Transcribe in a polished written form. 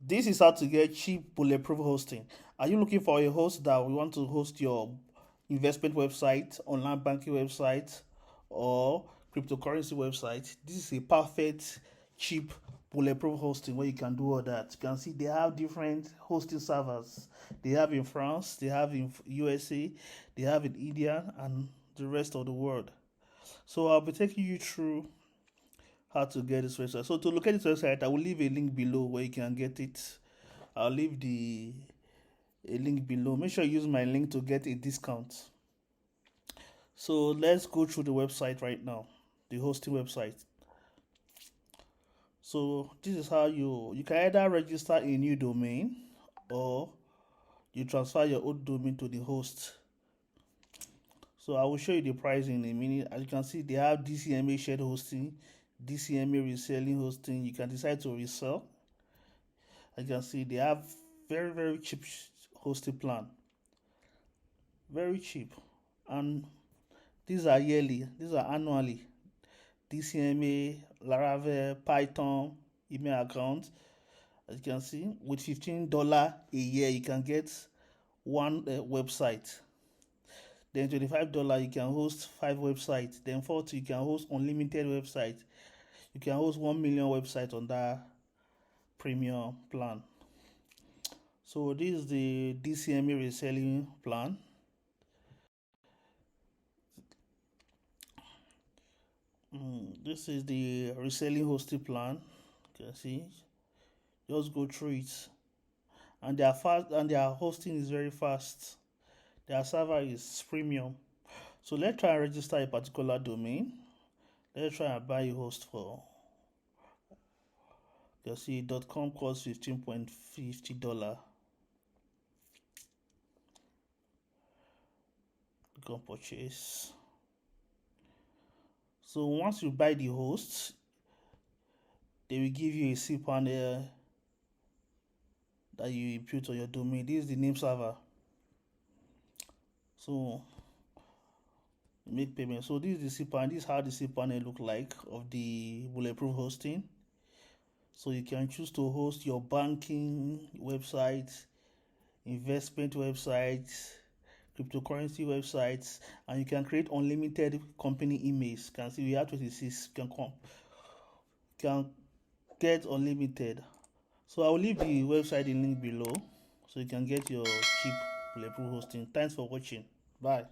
This is how to get cheap bulletproof hosting. Are you looking for a host that we want to host your investment website, online banking website, or cryptocurrency website? This is a perfect cheap bulletproof hosting where you can do all that. You can see they have different hosting servers. They have in France, they have in USA, they have in India, and the rest of the world. So I'll be taking you through how to get this website. So to locate this website, I will leave a link below where you can get it. I'll leave a link below. Make sure you use my link to get a discount. So let's go through the website right now, the hosting website. So this is how you can either register a new domain or you transfer your old domain to the host. So I will show you the price in a minute. As you can see, they have DCMA shared hosting, DCMA reselling hosting. You can decide to resell. As you can see, they have very cheap hosting plan. Very cheap. And these are yearly, these are annually. DCMA, Laravel, Python, email account. As you can see, with $15 a year, you can get one website. Then $25 you can host 5 websites. Then 40 you can host unlimited websites. You can host 1 million websites on that premium plan. So this is the DCMA reselling plan. This is the reselling hosting plan. You can see, just go through it, and their fast and their hosting is very fast. Their server is premium. So let's try and register a particular domain. Let's try and buy a host for. You can see .com costs $15.50. You can purchase. So once you buy the host, they will give you a cPanel that you input on your domain. This is the name server. So make payment. So this is the cPanel. This is how the cPanel look like of the bulletproof hosting. So you can choose to host your banking websites, investment websites, cryptocurrency websites, and you can create unlimited company emails. You can see we have 26. You can get unlimited. So I will leave the website link below so you can get your cheap bulletproof hosting. Thanks for watching. Bye.